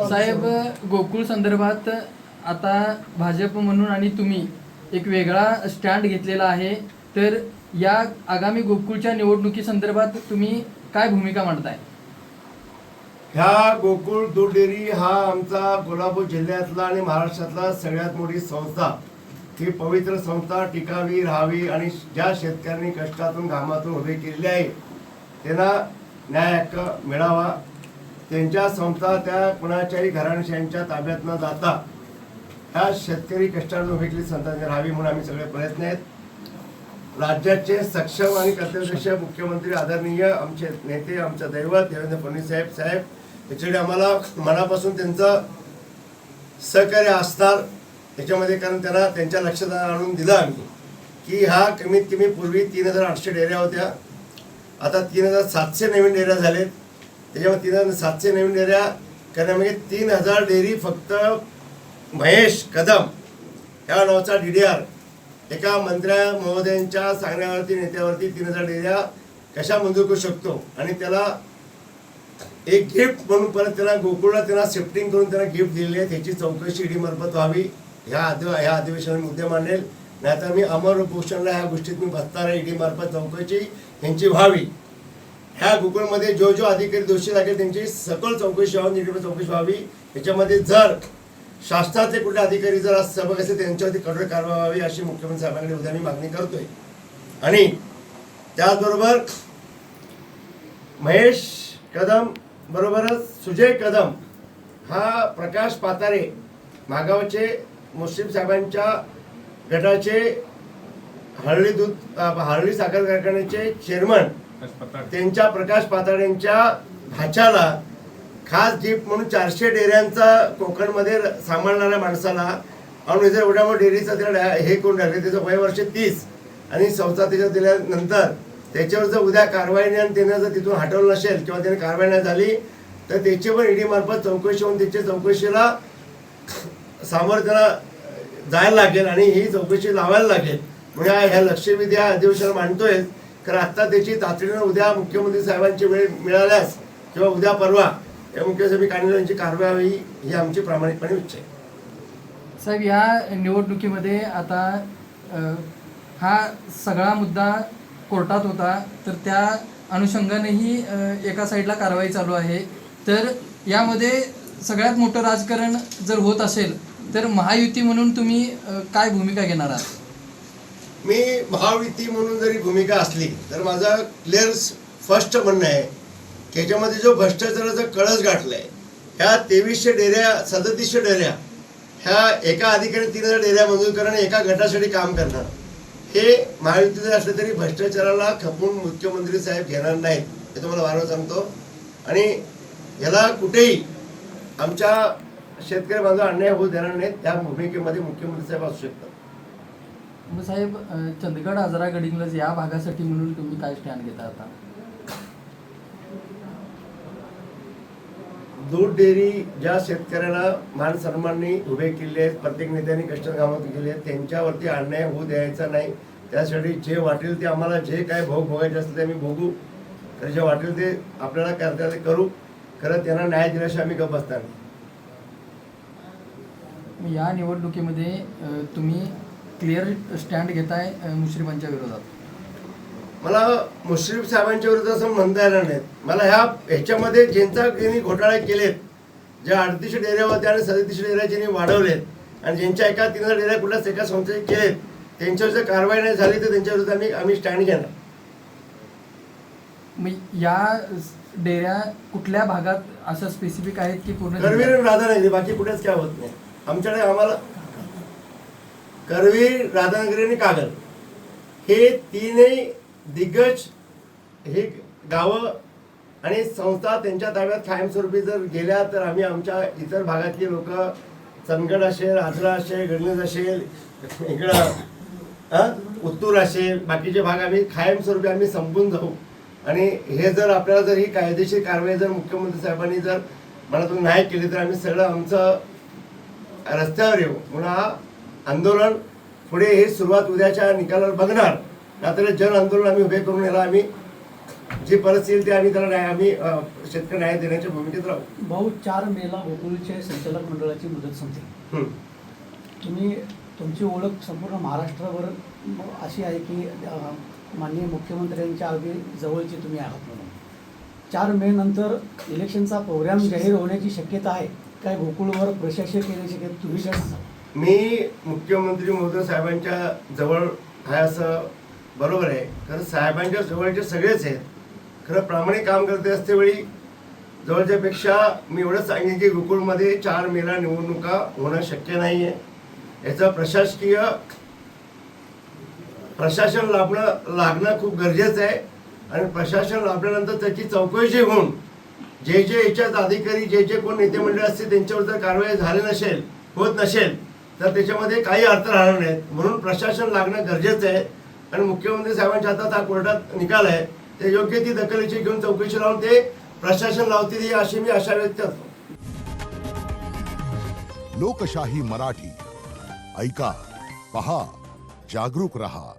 साहेब, गोकुळ संदर्भात आता भाजप म्हणून आणि तुम्ही एक वेगळा स्टँड घेतलेला आहे, तर या आगामी गोकुळच्या निवडणुकी संदर्भात तुम्ही काय भूमिका मांडताय? ह्या गोकुळ दूध डेअरी हा आमचा कोल्हापूर जिल्ह्यातला आणि महाराष्ट्रातला सगळ्यात मोठी संस्था, ही पवित्र संस्था टिकावी राहावी आणि ज्या शेतकऱ्यांनी कष्टातून घामातून उभे केलेले आहे त्यांना न्याय हक्क मिळावा, त्यांच्या संस्था त्या कुणाच्याही घराणशाहींच्या ताब्यात न जाता ह्या शेतकरी कष्टातून उभे केलेली संस्था राहावी म्हणून आम्ही सगळे प्रयत्न आहेत. राज्याचे सक्षम आणि कर्तव्यदक्ष मुख्यमंत्री आदरणीय आमचे नेते, आमचं दैवत देवेंद्र फडणवीस साहेब याच्याकडे आम्हाला मनापासून त्यांचं सहकार्य असणार याच्यामध्ये, कारण त्यांना त्यांच्या लक्षात आणून दिलं आम्ही की हा कमीत कमी पूर्वी 3800 डेअऱ्या होत्या, आता 3700 नवीन डेअऱ्या झालेत. त्याच्यामध्ये 3700 नवीन डेअऱ्या करण्यामागे 3000 डेअरी फक्त महेश कदम ह्या नावाचा DDR एका मंत्र्या महोदयांच्या सांगण्यावरती नेत्यावरती 3000 डेअऱ्या कशा मंजूर करू शकतो आणि त्याला एक गिफ्ट म्हणून परत त्याला गोकुळला त्यांना शिफ्टिंग करून त्यांना गिफ्ट दिलेली आहे. त्याची चौकशी ईडी मार्फत व्हावी ह्या अधिवेशनात मुद्दे मांडेल, नाहीतर मी अमर उपोषणला ह्या गोष्टीत मी बसणार आहे. ईडी मार्फत चौकशी यांची व्हावी. ह्या गोकुळमध्ये जो अधिकारी दोषी लागेल त्यांची सखोल चौकशी व्हावी, ईडी चौकशी व्हावी. याच्यामध्ये जर शासनाचे कुठले अधिकारी जर सहभाग असेल त्यांच्यावरती कठोर कारवाई व्हावी अशी मुख्यमंत्री साहेबांकडे उद्या मी मागणी करतोय. आणि त्याचबरोबर महेश कदम बरोबरच सुजय कदम हा प्रकाश पातारे मागावचे मुस्लिम साहेबांच्या गटाचे हरळी साखर कारखान्याचे चेअरमन त्यांच्या प्रकाश पातारे यांच्या भाच्याला खास गिफ्ट म्हणून 400 डेअऱ्यांचा कोकणमध्ये सांभाळणाऱ्या माणसाला आणि जर एवढ्या मोठ्या डेअरीचा त्याला हे करून टाकले, त्याचं वय वर्ष 30 आणि संस्था त्याच्या दिल्यानंतर त्याच्यावर जर उद्या कारवाई नाही आणि त्यानं जर तिथून हटवलं नसेल किंवा त्याने कारवाई नाही झाली तर त्याची पण ईडी मार्फत चौकशी होऊन त्याच्या चौकशीला सामोरं त्याला जायला लागेल आणि ही चौकशी लावायला लागेल. म्हणजे ह्या लक्षवेधी ह्या अधिवेशनाला मांडतोय, कारण आत्ता त्याची तातडीनं उद्या मुख्यमंत्री साहेबांची वेळ मिळाल्यास किंवा उद्या परवा या मुख्यमंत्री काढण्याची कारवाई व्हावी ही आमची प्रामाणिकपणे इच्छा आहे. साहेब, या निवडणुकीमध्ये आता हा सगळा मुद्दा कोर्टात होता, तर त्या अनुषंगानेही एका साईडला कारवाई चालू आहे. तर यामध्ये सगळ्यात मोठं राजकारण जर होत असेल तर महायुती म्हणून तुम्ही काय भूमिका घेणार आहात? मी महायुती म्हणून जरी भूमिका असली तर माझं क्लिअर फर्स्ट म्हणणं आहे की याच्यामध्ये जो भ्रष्टाचाराचा कळस गाठलाय, ह्या 2300 डेअऱ्या 3700 डेअऱ्या ह्या एका अधिकारी 3000 डेअऱ्या मंजूर करणं, एका गटासाठी काम करणं, हे महायुती जर असलं तरी भ्रष्टाचाराला खपवून मुख्यमंत्री साहेब घेणार नाहीत हे तुम्हाला वारंवार सांगतो. आणि याला कुठेही आमच्या शेतकरी बांधव अन्याय होऊ देणार नाहीत. त्या भूमिकेमध्ये मुख्यमंत्री साहेब असू शकतात. मग साहेब, चंदगड आजरा गडिंग्लज या भागासाठी म्हणून तुम्ही काय स्टँड घेता आता? दूध डेअरी ज्या शेतकऱ्याला मान सन्माननी उभे केले आहेत, प्रत्येक नेत्यांनी कष्ट कामात केले आहेत, त्यांच्यावरती अन्याय होऊ द्यायचा नाही. त्यासाठी जे वाटेल ते आम्हाला जे काय भोग भोगायचे असतील ते आम्ही भोगू, तर जे वाटेल ते आपल्याला करता ते करू. खरं त्यांना न्याय दिल्याशिवाय आम्ही गप्प बसणार नाही. या निवडणुकीमध्ये तुम्ही क्लिअर स्टँड घेताय मुश्रीफांच्या विरोधात. मला मुश्रीफ साहेबांच्या विरोधात असं म्हणता येणार नाहीत. मला ह्याच्यामध्ये ज्यांनी घोटाळे केलेत, ज्या 38 डेअऱ्या होत्या आणि 37 डेअऱ्या ज्यांनी वाढवलेत आणि ज्यांच्या एका 3000 डेअऱ्या कुठल्याच एका संस्थेने केलेत, त्यांच्यावर जर कारवाई नाही झाली तर त्यांच्या विरोधात आम्ही स्टँड घेणार. मग या डेअऱ्या कुठल्या भागात असं स्पेसिफिक आहेत की पूर्ण करवीर आणि राधानगरी, बाकी कुठेच काय होत नाही आमच्याकडे. आम्हाला करवीर, राधानगरी आणि कागल हे तीनही दिग्गज हे गावं आणि संस्था त्यांच्या ताब्यात कायमस्वरूपी जर गेल्या तर आम्ही आमच्या इतर भागातली लोक, चंदगड असेल, आजरा असेल, गडनज असेल, इकडं उत्तूर असेल, बाकीचे भाग आम्ही कायमस्वरूपी आम्ही संपून जाऊ. आणि हे जर आपल्याला जर ही कायदेशीर कारवाई जर मुख्यमंत्री साहेबांनी जर मनातून नाही केली तर आम्ही सगळं आमचं रस्त्यावर येऊ. म्हणून हा आंदोलन पुढे ही सुरुवात उद्याच्या निकालावर बघणार, मात्र जन आंदोलन आम्ही उभे करून याला आम्ही जी परिस्थिती येईल ते आम्ही त्याला आम्ही शेतकरी न्याय देण्याच्या भूमिकेत राहू. भाऊ 4 मेला गोकुळचे संचालक मंडळाची मुदत संपते. हं. तुम्ही तुमची ओळख संपूर्ण महाराष्ट्रावर अशी आहे की माननीय मुख्यमंत्र्यांच्या अगदी जवळचे तुम्ही आहात म्हणून. 4 मे नंतर इलेक्शनचा प्रोग्राम जाहीर होण्याची शक्यता आहे काय? गोकुळवर प्रशासक येण्याची शक्यता तुम्ही काय सांगाल? मी मुख्यमंत्री महोदय साहेबांच्या जवळ आहे असं बरोबर आहे, कारण साहेबांच्या जवळचे सगळेच आहेत. खरं प्रामाणिक काम करते असतेवेळी जवळच्यापेक्षा मी एवढंच सांगेन की गोकुळमध्ये 4 मेला निवडणुका होणं शक्य नाही आहे. याचं प्रशासन लागणं खूप गरजेचं आहे आणि प्रशासन लाभल्यानंतर त्याची चौकशी होऊन जे याच्यात अधिकारी जे कोण नेते मंडळ असतील त्यांच्यावर जर कारवाई होत नसेल तर त्याच्यामध्ये काही अर्थ राहणार नाहीत. म्हणून प्रशासन लागणं गरजेचं आहे आणि मुख्यमंत्री साहेबांच्या हातात हा कोर्टात निकाल आहे, ते योग्य ती दखलीची घेऊन चौकशी लावून ते प्रशासन लावतील अशी मी आशा व्यक्त करतो. लोकशाही मराठी ऐका, पहा, जागरूक रहा.